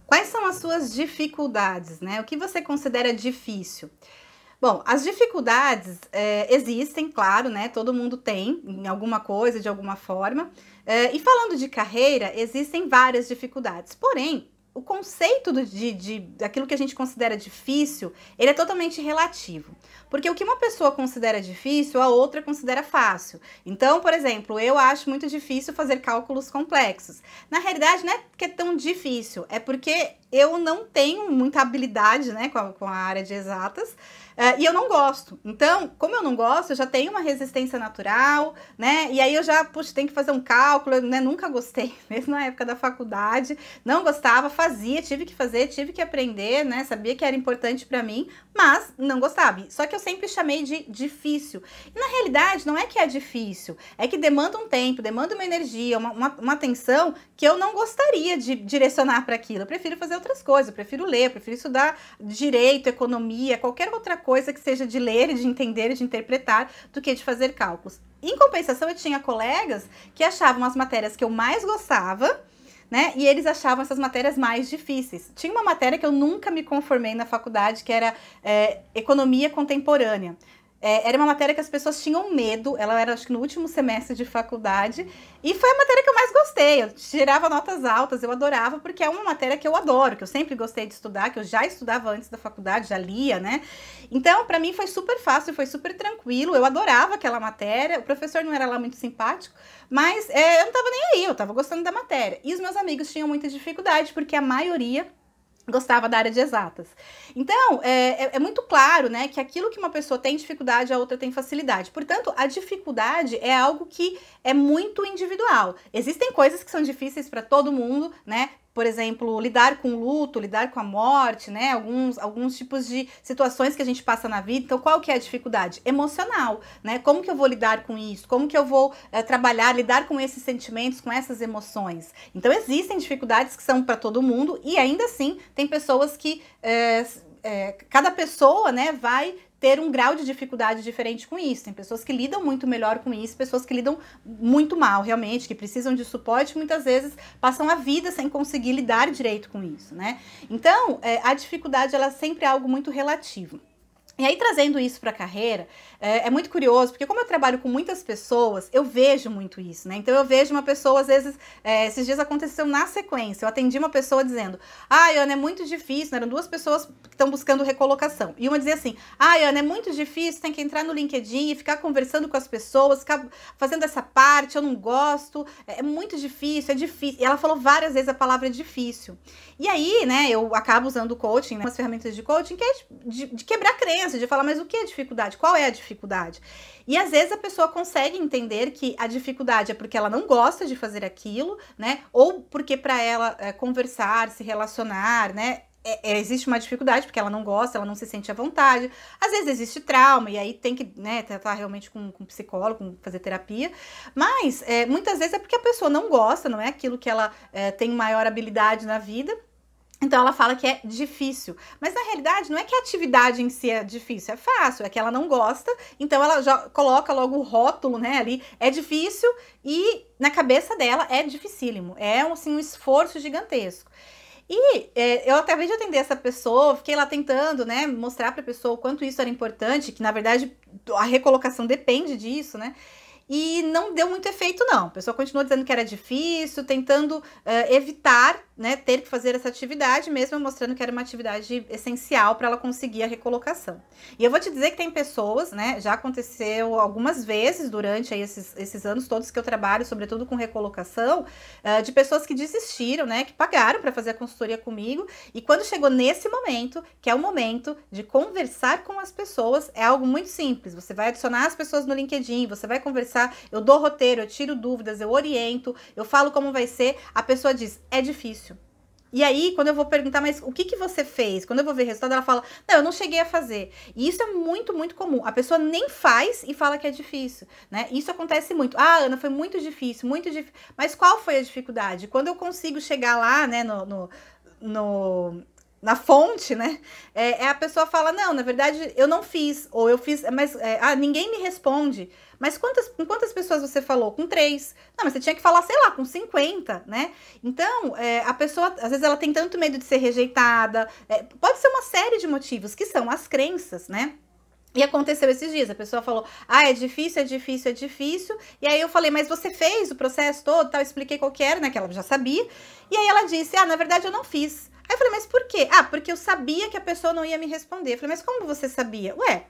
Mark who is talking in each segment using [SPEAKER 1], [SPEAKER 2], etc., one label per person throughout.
[SPEAKER 1] Quais são as suas dificuldades, né? O que você considera difícil? Bom, as dificuldades existem, claro, né? Todo mundo tem em alguma coisa, de alguma forma. E falando de carreira, existem várias dificuldades. Porém, o conceito daquilo que a gente considera difícil, ele é totalmente relativo. Porque o que uma pessoa considera difícil, a outra considera fácil. Então, por exemplo, eu acho muito difícil fazer cálculos complexos. Na realidade, não é que é tão difícil, é porque eu não tenho muita habilidade, né, com a área de exatas. E eu não gosto. Então, como eu não gosto, eu já tenho uma resistência natural, né? E aí eu já, puxa, tenho que fazer um cálculo, né? Nunca gostei, mesmo na época da faculdade, não gostava, fazia, tive que fazer, tive que aprender, né? Sabia que era importante para mim, mas não gostava. Só que eu sempre chamei de difícil. E na realidade, não é que é difícil, é que demanda um tempo, demanda uma energia, uma atenção que eu não gostaria de direcionar para aquilo. Eu prefiro fazer outras coisas, eu prefiro ler, eu prefiro estudar direito, economia, qualquer outra coisa que seja de ler, de entender, de interpretar, do que de fazer cálculos. Em compensação, eu tinha colegas que achavam as matérias que eu mais gostava, né? E eles achavam essas matérias mais difíceis. Tinha uma matéria que eu nunca me conformei na faculdade, que era economia contemporânea. Era uma matéria que as pessoas tinham medo, ela era acho que no último semestre de faculdade, e foi a matéria que eu mais gostei, eu tirava notas altas, eu adorava, porque é uma matéria que eu adoro, que eu sempre gostei de estudar, que eu já estudava antes da faculdade, já lia, né? Então, pra mim foi super fácil, foi super tranquilo, eu adorava aquela matéria, o professor não era lá muito simpático, mas eu não tava nem aí, eu tava gostando da matéria. E os meus amigos tinham muita dificuldade, porque a maioria gostava da área de exatas. Então, é muito claro, né, que aquilo que uma pessoa tem dificuldade, a outra tem facilidade. Portanto, a dificuldade é algo que é muito individual. Existem coisas que são difíceis para todo mundo, né? Por exemplo, lidar com o luto, lidar com a morte, né? Alguns tipos de situações que a gente passa na vida. Então, qual que é a dificuldade? Emocional, né? Como que eu vou lidar com isso? Como que eu vou trabalhar, lidar com esses sentimentos, com essas emoções? Então, existem dificuldades que são para todo mundo e ainda assim tem pessoas que cada pessoa, né, vai ter um grau de dificuldade diferente com isso. Tem pessoas que lidam muito melhor com isso, pessoas que lidam muito mal, realmente, que precisam de suporte, muitas vezes passam a vida sem conseguir lidar direito com isso, né? Então, a dificuldade, ela sempre é algo muito relativo. E aí, trazendo isso para a carreira, é muito curioso, porque como eu trabalho com muitas pessoas, eu vejo muito isso, né? Então, eu vejo uma pessoa, às vezes, esses dias aconteceu na sequência, eu atendi uma pessoa dizendo, Ana, é muito difícil, né? Eram duas pessoas que estão buscando recolocação. E uma dizia assim, Ana, é muito difícil, tem que entrar no LinkedIn e ficar conversando com as pessoas, ficar fazendo essa parte, eu não gosto, é muito difícil, é difícil. E ela falou várias vezes a palavra difícil. E aí, né, eu acabo usando o coaching, né, umas ferramentas de coaching, que é de quebrar crença, de falar, mas o que é dificuldade? Qual é a dificuldade? E às vezes a pessoa consegue entender que a dificuldade é porque ela não gosta de fazer aquilo, né? Ou porque para ela conversar, se relacionar, né? Existe uma dificuldade porque ela não gosta, ela não se sente à vontade. Às vezes existe trauma e aí tem que, né, tratar realmente com psicólogo, fazer terapia. Mas muitas vezes é porque a pessoa não gosta, não é aquilo que ela tem maior habilidade na vida. Então ela fala que é difícil, mas na realidade não é que a atividade em si é difícil, é fácil, é que ela não gosta, então ela já coloca logo o rótulo, né, ali, é difícil e na cabeça dela é dificílimo, é assim, um esforço gigantesco. E eu acabei de atender essa pessoa, fiquei lá tentando, né, mostrar para a pessoa o quanto isso era importante, que na verdade a recolocação depende disso, né, e não deu muito efeito não, a pessoa continuou dizendo que era difícil, tentando evitar, né, ter que fazer essa atividade, mesmo mostrando que era uma atividade essencial para ela conseguir a recolocação. E eu vou te dizer que tem pessoas, né, já aconteceu algumas vezes durante aí esses anos todos que eu trabalho, sobretudo com recolocação, de pessoas que desistiram, né, que pagaram para fazer a consultoria comigo, e quando chegou nesse momento, que é o momento de conversar com as pessoas, é algo muito simples, você vai adicionar as pessoas no LinkedIn, você vai conversar, eu dou roteiro, eu tiro dúvidas, eu oriento, eu falo como vai ser, a pessoa diz, é difícil. E aí, quando eu vou perguntar, mas o que você fez? Quando eu vou ver o resultado, ela fala, não, eu não cheguei a fazer. E isso é muito, muito comum. A pessoa nem faz e fala que é difícil, né? Isso acontece muito. Ana, foi muito difícil, muito difícil. Mas qual foi a dificuldade? Quando eu consigo chegar lá, né, na fonte, né? A pessoa fala, não, na verdade eu não fiz, ou eu fiz, mas ninguém me responde. Mas com quantas pessoas você falou? Com 3. Não, mas você tinha que falar, sei lá, com 50, né? Então, a pessoa, às vezes ela tem tanto medo de ser rejeitada, pode ser uma série de motivos, que são as crenças, né? E aconteceu esses dias, a pessoa falou, é difícil, é difícil, é difícil. E aí eu falei, mas você fez o processo todo, tal, eu expliquei qual que era, né, que ela já sabia. E aí ela disse, na verdade eu não fiz. Aí eu falei, mas por quê? Porque eu sabia que a pessoa não ia me responder. Eu falei, mas como você sabia? Ué,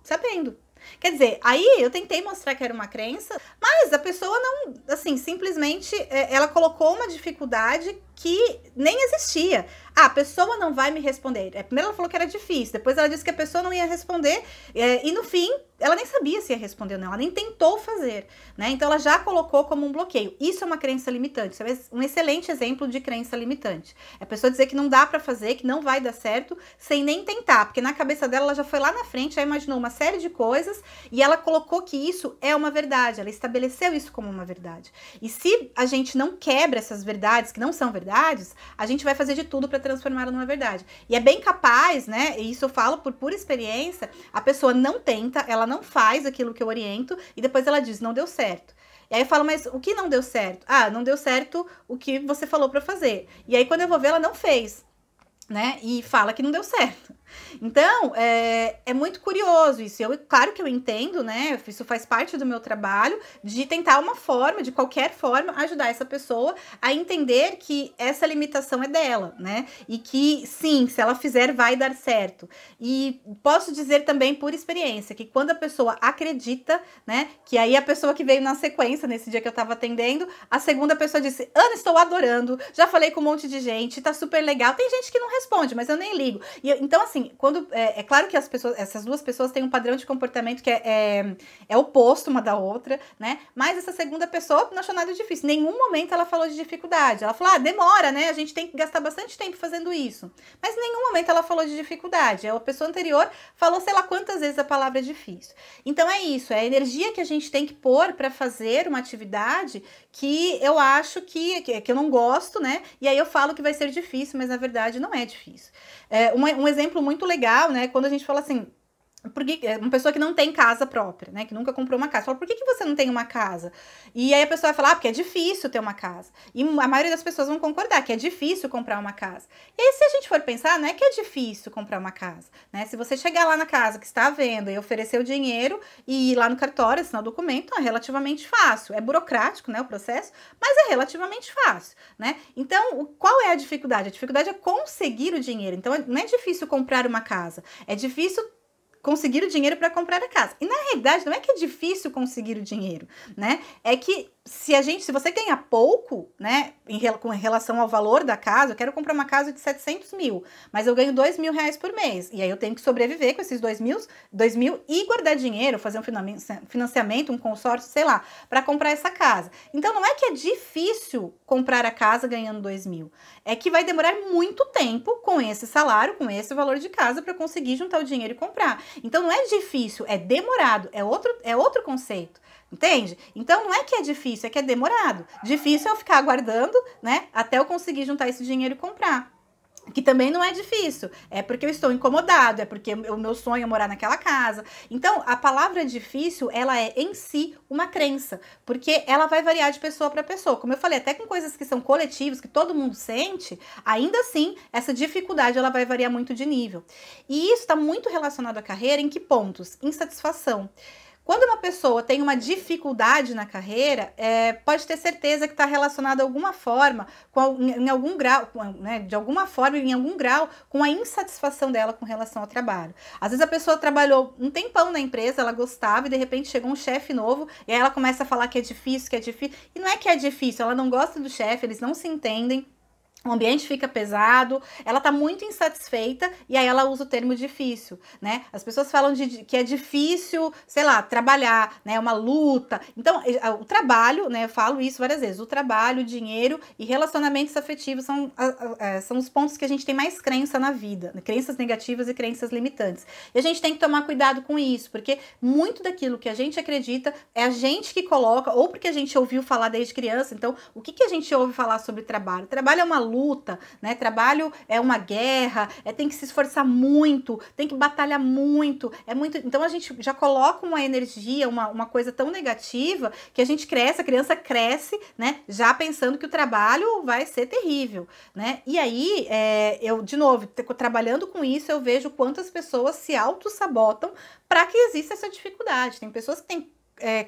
[SPEAKER 1] sabendo. Quer dizer, aí eu tentei mostrar que era uma crença, mas a pessoa não, assim, simplesmente ela colocou uma dificuldade que nem existia. A pessoa não vai me responder. Primeiro ela falou que era difícil, depois ela disse que a pessoa não ia responder, e no fim, ela nem sabia se ia responder ou não, ela nem tentou fazer, né? Então ela já colocou como um bloqueio. Isso é uma crença limitante, isso é um excelente exemplo de crença limitante. É a pessoa dizer que não dá pra fazer, que não vai dar certo, sem nem tentar, porque na cabeça dela ela já foi lá na frente, já imaginou uma série de coisas, e ela colocou que isso é uma verdade, ela estabeleceu isso como uma verdade. E se a gente não quebra essas verdades, que não são verdades, a gente vai fazer de tudo para transformá-la numa verdade. E é bem capaz, né, e isso eu falo por pura experiência, a pessoa não tenta, ela não faz aquilo que eu oriento, e depois ela diz, não deu certo. E aí eu falo, mas o que não deu certo? Não deu certo o que você falou para fazer. E aí quando eu vou ver, ela não fez, né, e fala que não deu certo. Então, é muito curioso isso. Claro que eu entendo, né? Isso faz parte do meu trabalho, de tentar uma forma, de qualquer forma, ajudar essa pessoa a entender que essa limitação é dela, né? E que, sim, se ela fizer, vai dar certo. E posso dizer também, por experiência, que quando a pessoa acredita, né? Que aí a pessoa que veio na sequência, nesse dia que eu tava atendendo, a segunda pessoa disse, Ana, estou adorando, já falei com um monte de gente, tá super legal. Tem gente que não responde, mas eu nem ligo. Então, assim, quando é claro que essas duas pessoas têm um padrão de comportamento que é oposto uma da outra, né? Mas essa segunda pessoa não achou nada difícil. Em nenhum momento ela falou de dificuldade. Ela falou, demora, né? A gente tem que gastar bastante tempo fazendo isso. Mas em nenhum momento ela falou de dificuldade. A pessoa anterior falou, sei lá quantas vezes a palavra é difícil. Então é isso, é a energia que a gente tem que pôr para fazer uma atividade que eu acho que eu não gosto, né? E aí eu falo que vai ser difícil, mas na verdade não é difícil. Um exemplo muito legal, né? Quando a gente fala assim, porque uma pessoa que não tem casa própria, né? Que nunca comprou uma casa. Fala, por que você não tem uma casa? E aí a pessoa vai falar, porque é difícil ter uma casa. E a maioria das pessoas vão concordar que é difícil comprar uma casa. E aí, se a gente for pensar, não é que é difícil comprar uma casa, né? Se você chegar lá na casa que está à venda e oferecer o dinheiro e ir lá no cartório, assinar o documento, é relativamente fácil. É burocrático, né, o processo, mas é relativamente fácil, né? Então, qual é a dificuldade? A dificuldade é conseguir o dinheiro. Então, não é difícil comprar uma casa. É difícil conseguir o dinheiro para comprar a casa. E na realidade não é que é difícil conseguir o dinheiro, né? É que se você ganha pouco, né, com relação ao valor da casa, eu quero comprar uma casa de 700 mil, mas eu ganho 2 mil reais por mês, e aí eu tenho que sobreviver com esses 2 mil e guardar dinheiro, fazer um financiamento, um consórcio, sei lá, para comprar essa casa. Então não é que é difícil comprar a casa ganhando 2 mil, é que vai demorar muito tempo com esse salário, com esse valor de casa, para conseguir juntar o dinheiro e comprar. Então não é difícil, é demorado, é outro conceito. Entende? Então não é que é difícil, é que é demorado. Difícil é eu ficar aguardando, né, até eu conseguir juntar esse dinheiro e comprar. Que também não é difícil, é porque eu estou incomodado, é porque o meu sonho é morar naquela casa. Então, a palavra difícil, ela é em si uma crença, porque ela vai variar de pessoa para pessoa. Como eu falei, até com coisas que são coletivas, que todo mundo sente, ainda assim, essa dificuldade, ela vai variar muito de nível. E isso está muito relacionado à carreira, em que pontos? Insatisfação. Quando uma pessoa tem uma dificuldade na carreira, pode ter certeza que está relacionado de alguma forma, em algum grau, né, de alguma forma, em algum grau, com a insatisfação dela com relação ao trabalho. Às vezes a pessoa trabalhou um tempão na empresa, ela gostava e de repente chegou um chefe novo e aí ela começa a falar que é difícil, e não é que é difícil, ela não gosta do chefe, eles não se entendem. O ambiente fica pesado, ela tá muito insatisfeita e aí ela usa o termo difícil, né? As pessoas falam que é difícil, sei lá, trabalhar, né? É uma luta. Então, o trabalho, né? Eu falo isso várias vezes. O trabalho, o dinheiro e relacionamentos afetivos são os pontos que a gente tem mais crença na vida, né? Crenças negativas e crenças limitantes. E a gente tem que tomar cuidado com isso, porque muito daquilo que a gente acredita é a gente que coloca, ou porque a gente ouviu falar desde criança. Então, o que a gente ouve falar sobre trabalho? Trabalho é uma luta, luta, né? Trabalho é uma guerra, tem que se esforçar muito, tem que batalhar muito, então a gente já coloca uma energia, uma coisa tão negativa que a gente cresce, a criança cresce, né? Já pensando que o trabalho vai ser terrível, né? E aí, eu, de novo, trabalhando com isso, eu vejo quantas pessoas se auto-sabotam para que exista essa dificuldade. Tem pessoas que têm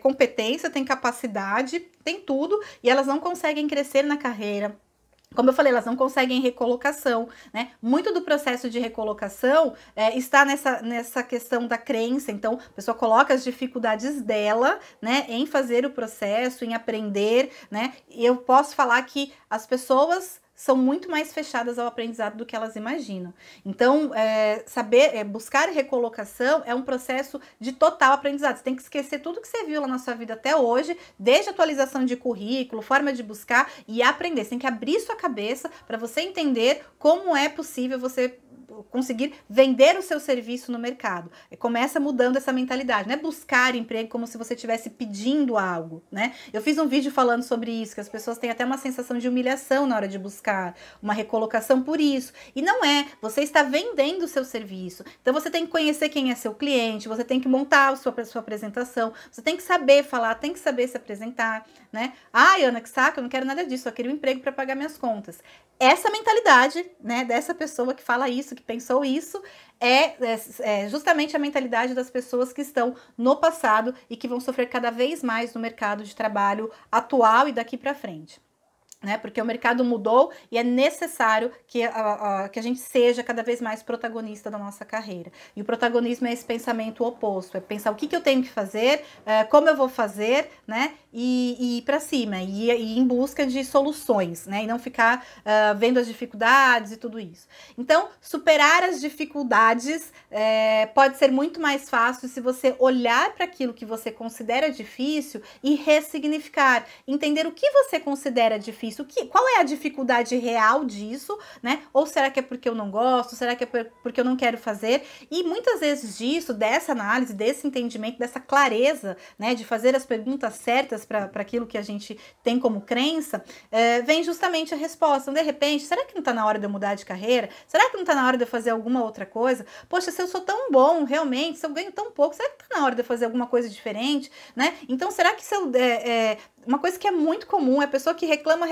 [SPEAKER 1] competência, têm capacidade, tem tudo, e elas não conseguem crescer na carreira. Como eu falei, elas não conseguem recolocação, né? Muito do processo de recolocação está nessa questão da crença. Então, a pessoa coloca as dificuldades dela, né, em fazer o processo, em aprender, né? E eu posso falar que as pessoas são muito mais fechadas ao aprendizado do que elas imaginam. Então, buscar recolocação é um processo de total aprendizado. Você tem que esquecer tudo que você viu lá na sua vida até hoje, desde atualização de currículo, forma de buscar e aprender. Você tem que abrir sua cabeça para você entender como é possível você conseguir vender o seu serviço no mercado. Começa mudando essa mentalidade, não é buscar emprego como se você estivesse pedindo algo, né? Eu fiz um vídeo falando sobre isso, que as pessoas têm até uma sensação de humilhação na hora de buscar uma recolocação por isso. E não é, você está vendendo o seu serviço. Então você tem que conhecer quem é seu cliente, você tem que montar a sua apresentação, você tem que saber falar, tem que saber se apresentar, né? Ai, Ana, que saco, eu não quero nada disso, eu queria um emprego para pagar minhas contas. Essa mentalidade, né, dessa pessoa que fala isso, que pensou isso, é justamente a mentalidade das pessoas que estão no passado e que vão sofrer cada vez mais no mercado de trabalho atual e daqui para frente. Né? Porque o mercado mudou e é necessário que a gente seja cada vez mais protagonista da nossa carreira. E o protagonismo é esse pensamento oposto, é pensar o que eu tenho que fazer, como eu vou fazer, né? E ir para cima, e ir em busca de soluções, né? E não ficar vendo as dificuldades e tudo isso. Então, superar as dificuldades pode ser muito mais fácil se você olhar para aquilo que você considera difícil e ressignificar, entender o que você considera difícil. Qual é a dificuldade real disso, né? Ou será que é porque eu não gosto? Será que é porque eu não quero fazer? E muitas vezes disso, dessa análise, desse entendimento, dessa clareza, né, de fazer as perguntas certas para aquilo que a gente tem como crença, vem justamente a resposta. Então, de repente, será que não está na hora de eu mudar de carreira? Será que não está na hora de eu fazer alguma outra coisa? Poxa, se eu sou tão bom, realmente, se eu ganho tão pouco, será que está na hora de eu fazer alguma coisa diferente, né? Então, será que se eu... uma coisa que é muito comum é a pessoa que reclama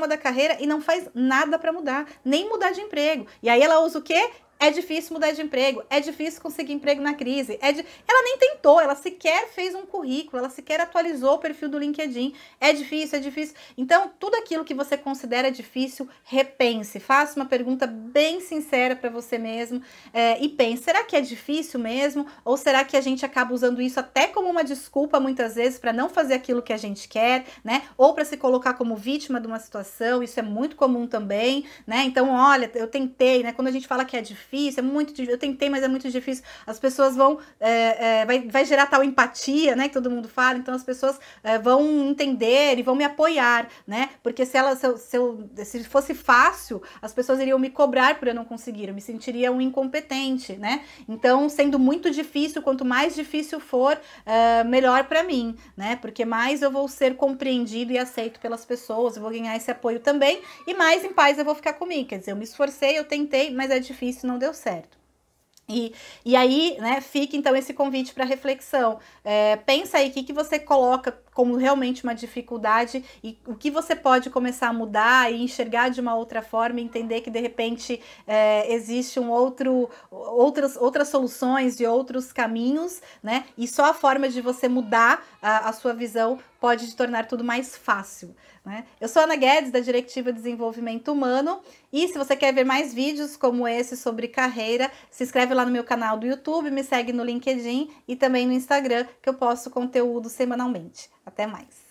[SPEAKER 1] da carreira e não faz nada para mudar, nem mudar de emprego. E aí ela usa o quê? É difícil mudar de emprego, é difícil conseguir emprego na crise. Ela nem tentou, ela sequer fez um currículo, ela sequer atualizou o perfil do LinkedIn. É difícil, é difícil. Então, tudo aquilo que você considera difícil, repense. Faça uma pergunta bem sincera para você mesmo e pense, será que é difícil mesmo? Ou será que a gente acaba usando isso até como uma desculpa, muitas vezes, para não fazer aquilo que a gente quer, né? Ou para se colocar como vítima de uma situação, isso é muito comum também, né? Então, olha, eu tentei, né? Quando a gente fala que é difícil, é muito difícil, eu tentei, mas é muito difícil, as pessoas vão, vai gerar tal empatia, né, que todo mundo fala, então as pessoas vão entender e vão me apoiar, né, porque se fosse fácil, as pessoas iriam me cobrar por eu não conseguir, eu me sentiria um incompetente, né, então sendo muito difícil, quanto mais difícil for, melhor para mim, né, porque mais eu vou ser compreendido e aceito pelas pessoas, eu vou ganhar esse apoio também, e mais em paz eu vou ficar comigo, quer dizer, eu me esforcei, eu tentei, mas é difícil, não deu certo. E aí, né, fica então esse convite para reflexão. Pensa aí o que você coloca como realmente uma dificuldade e o que você pode começar a mudar e enxergar de uma outra forma e entender que de repente existe outras soluções e outros caminhos, né? E só a forma de você mudar a sua visão pode te tornar tudo mais fácil, né? Eu sou a Ana Guedes, da Directiva Desenvolvimento Humano, e se você quer ver mais vídeos como esse sobre carreira, se inscreve lá no meu canal do YouTube, me segue no LinkedIn e também no Instagram, que eu posto conteúdo semanalmente. Até mais!